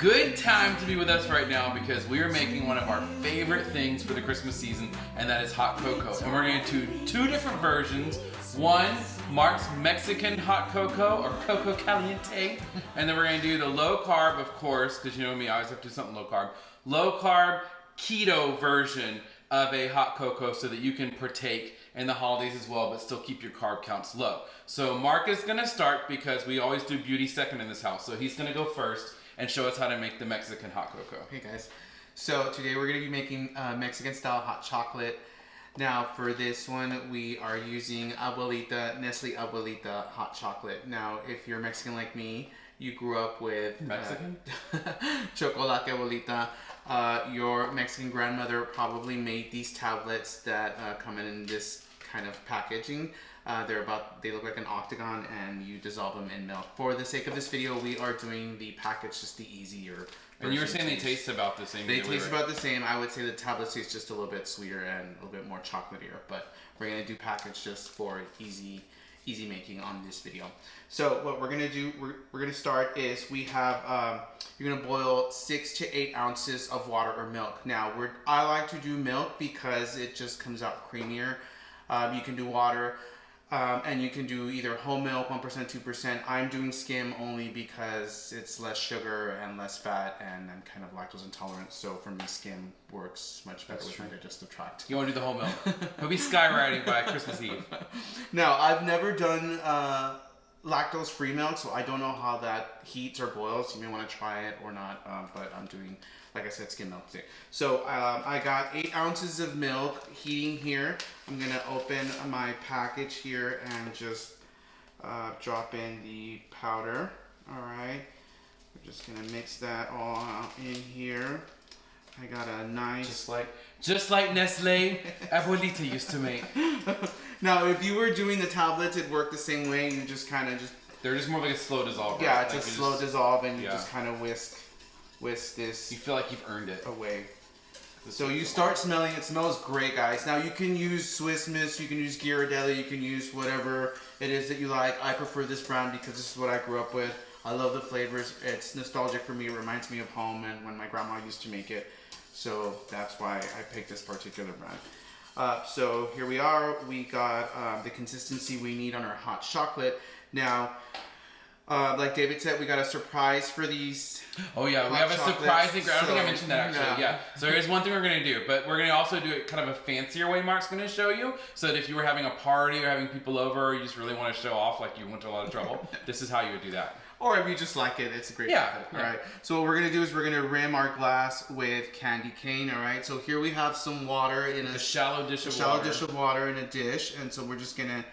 good time to be with us right now because we are making one of our favorite things for the Christmas season, and that is hot cocoa. And we're going to do two different versions. One, Marc's Mexican hot cocoa, or coco caliente, and then we're going to do the low carb, of course, because you know me, I always have to do something low carb keto version of a hot cocoa so that you can partake in the holidays as well, but still keep your carb counts low. So Marc is going to start because we always do beauty second in this house. So he's going to go first and show us how to make the Mexican hot cocoa. Hey guys, so today we're going to be making Mexican style hot chocolate. Now for this one we are using Abuelita, Nestle Abuelita hot chocolate. Now if you're Mexican like me, you grew up with Mexican? Chocolate Abuelita. Your Mexican grandmother probably made these tablets that come in this kind of packaging. They look like an octagon, and you dissolve them in milk. For the sake of this video, we are doing the package, just the easier version. And you were saying they taste about the same. They taste about the same. I would say the tablets taste just a little bit sweeter and a little bit more chocolatier, but we're gonna do package just for easy making on this video. So what we're gonna do, we're gonna start is we have you're gonna boil 6 to 8 ounces of water or milk. Now I like to do milk because it just comes out creamier. You can do water. And you can do either whole milk, 1%, 2%. I'm doing skim only because it's less sugar and less fat, and I'm kind of lactose intolerant. So for me, skim works much better with my digestive tract. You want to do the whole milk? He'll be skywriting by Christmas Eve. Now, I've never done lactose-free milk, so I don't know how that heats or boils. You may want to try it or not, but I'm doing, like I said, skim milk today. So I got 8 ounces of milk heating here. I'm going to open my package here and just drop in the powder. All right. We're just going to mix that all in here. I got a nice... Just like Nestle Abuelita used to make. Now, if you were doing the tablets, it worked the same way. You just kind of just... They're just more like a slow dissolve. Right? Yeah, it's like a slow dissolve, and you just kind of whisk this... You feel like you've earned it. Away. So you start smelling, it smells great, guys. Now you can use Swiss Miss, you can use Ghirardelli, you can use whatever it is that you like. I prefer this brand because this is what I grew up with. I love the flavors. It's nostalgic for me. It reminds me of home and when my grandma used to make it. So that's why I picked this particular brand. So here we are. We got the consistency we need on our hot chocolate. Now, like David said, we got a surprise for these. Oh yeah, we have a surprising. I don't think I mentioned that actually. Yeah. So here's one thing we're gonna do, but we're gonna also do it kind of a fancier way. Marc's gonna show you, so that if you were having a party or having people over, or you just really want to show off, like you went to a lot of trouble, this is how you would do that. Or if you just like it, it's a great method. All right. So what we're gonna do is we're gonna rim our glass with candy cane. All right. So here we have some water in a shallow dish of water in a dish, and so we're just gonna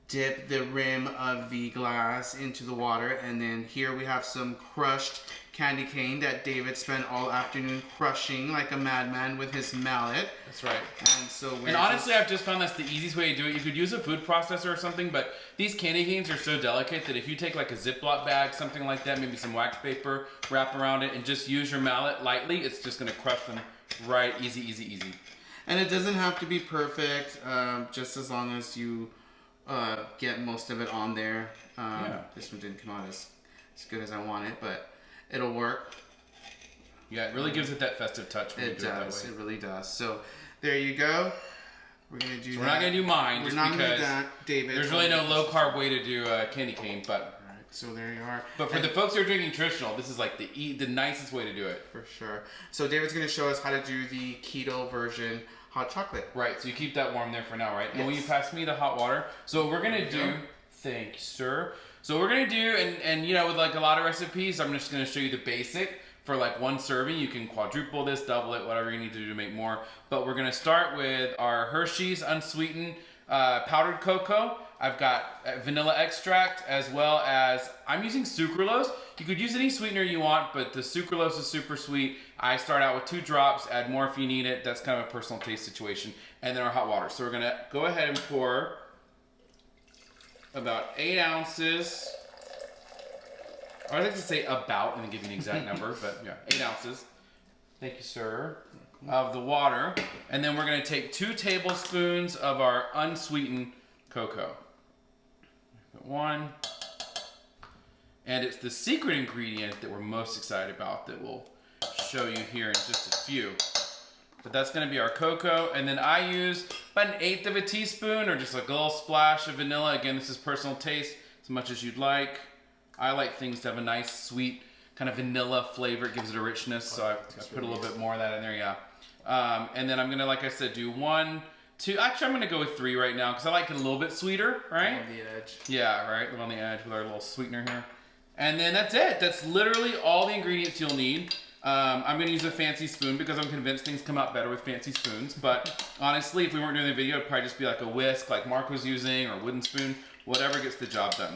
dip the rim of the glass into the water, and then here we have some crushed candy cane that David spent all afternoon crushing like a madman with his mallet. That's right. And so honestly, I've just found that's the easiest way to do it. You could use a food processor or something, but these candy canes are so delicate that if you take like a Ziploc bag, something like that, maybe some wax paper, wrap around it, and just use your mallet lightly, it's just gonna crush them right, easy. And it doesn't have to be perfect, just as long as you get most of it on there. This one didn't come out as good as I want it, but it'll work. Yeah, it really gives it that festive touch when you do it that way. It really does. So there you go. We're gonna do. We're not gonna do mine just because David. There's really no low carb way to do candy cane, but. All right, so there you are. But for the folks who are drinking traditional, this is like the nicest way to do it. For sure. So David's gonna show us how to do the keto version hot chocolate. Right, so you keep that warm there for now, right? Yes. And will you pass me the hot water? So what we're gonna do, thank you, sir. So what we're gonna do, and you know, with like a lot of recipes, I'm just gonna show you the basic for like one serving. You can quadruple this, double it, whatever you need to do to make more. But we're gonna start with our Hershey's unsweetened powdered cocoa. I've got vanilla extract, as well as, I'm using sucralose. You could use any sweetener you want, but the sucralose is super sweet. I start out with 2 drops, add more if you need it. That's kind of a personal taste situation. And then our hot water. So we're gonna go ahead and pour about 8 ounces. I like to say about, and then give you an exact number, but yeah, 8 ounces. Thank you, sir. Of the water. And then we're gonna take 2 tablespoons of our unsweetened cocoa. 1, And it's the secret ingredient that we're most excited about that we'll show you here in just a few. But that's gonna be our cocoa. And then I use about 1/8 of a teaspoon or just like a little splash of vanilla. Again, this is personal taste, as much as you'd like. I like things to have a nice, sweet, kind of vanilla flavor. It gives it a richness, so I put a little bit more of that in there, yeah. And then I'm gonna, like I said, do 1, 2, actually I'm gonna go with 3 right now, because I like it a little bit sweeter, right? On the edge. Yeah, right, on the edge with our little sweetener here. And then that's it. That's literally all the ingredients you'll need. I'm gonna use a fancy spoon because I'm convinced things come out better with fancy spoons. But honestly, if we weren't doing the video, it'd probably just be like a whisk like Marc was using, or a wooden spoon, whatever gets the job done.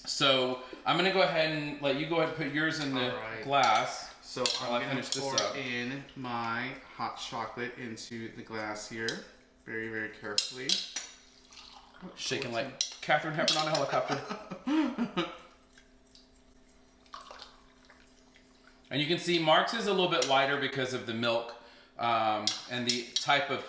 So I'm gonna go ahead and let you go ahead and put yours in the glass. So I'm gonna pour in my hot chocolate into the glass here, very, very carefully. Shaking like Katharine Hepburn on a helicopter. And you can see Marc's is a little bit lighter because of the milk and the type of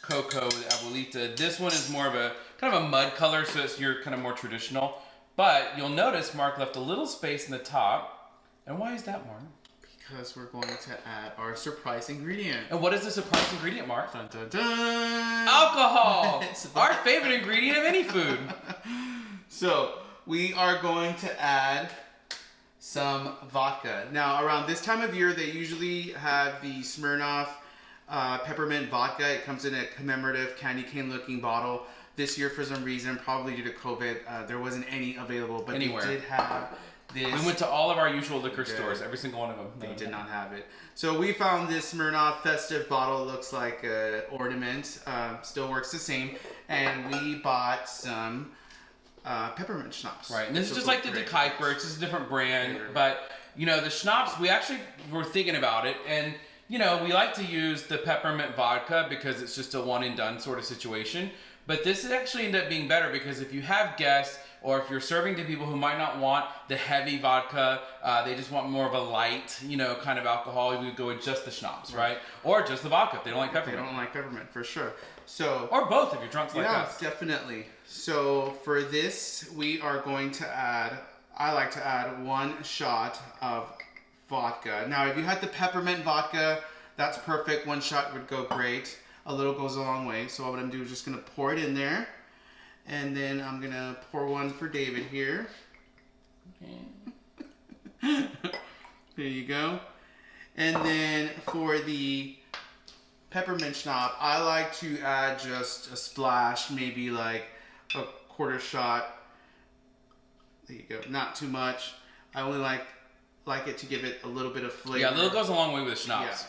cocoa, the Abuelita. This one is more of a kind of a mud color, so it's your kind of more traditional. But you'll notice Marc left a little space in the top. And why is that, Marc? Because we're going to add our surprise ingredient. And what is the surprise ingredient, Marc? Dun, dun, dun. Alcohol! Our favorite ingredient of any food. So we are going to add some vodka. Now, around this time of year, they usually have the Smirnoff peppermint vodka. It comes in a commemorative candy cane looking bottle. This year, for some reason, probably due to COVID, there wasn't any available, but anywhere. They did have this. We went to all of our usual liquor stores, every single one of them. They did not have it. So we found this Smirnoff festive bottle. Looks like an ornament. Still works the same. And we bought some peppermint schnapps. Right, and this is just like the De Kuyper. It's just a different brand. But, you know, the schnapps, we actually were thinking about it. And, you know, we like to use the peppermint vodka because it's just a one and done sort of situation. But this actually ended up being better because if you have guests or if you're serving to people who might not want the heavy vodka, they just want more of a light, you know, kind of alcohol, we would go with just the schnapps, right? Or just the vodka if they don't like peppermint. They don't like peppermint, for sure. So, or both if you're drunk like us. Yeah, definitely. So for this, we are going to add, I like to add 1 shot of vodka. Now, if you had the peppermint vodka, that's perfect. 1 shot would go great. A little goes a long way. So what I'm going to do is just going to pour it in there. And then I'm going to pour 1 for David here. Okay. There you go. And then for the peppermint schnapps, I like to add just a splash, maybe like a 1/4 shot. There you go. Not too much. I only like it to give it a little bit of flavor. Yeah, a little goes a long way with the schnapps. Yeah.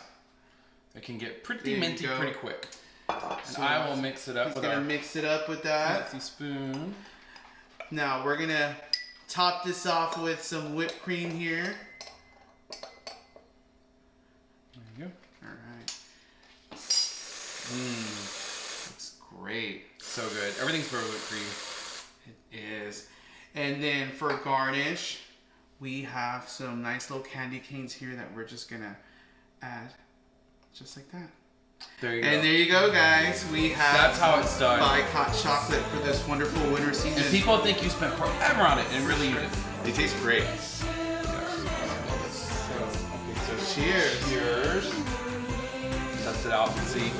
It can get pretty minty pretty quick. And so I will mix it up with our mix it up with that fancy spoon. Now we're gonna top this off with some whipped cream here. There you go. All right. Looks great. So good. Everything's for whipped cream. It is. And then for garnish, we have some nice little candy canes here that we're just gonna add. Just like that. There you go. And there you go, guys. We have that's how it's done. Marc hot chocolate for this wonderful winter season. And people think you spent forever on it, and really you didn't. They taste great. So cheers. Cheers. Test it out and see.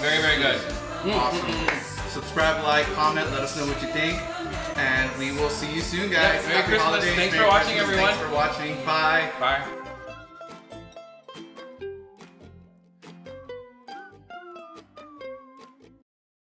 Very, very good. Awesome. Subscribe, like, comment, let us know what you think. And we will see you soon, guys. Yeah, Merry Christmas. Holidays. Thanks Merry for watching, Christmas. everyone. Thanks for watching. Bye. Bye.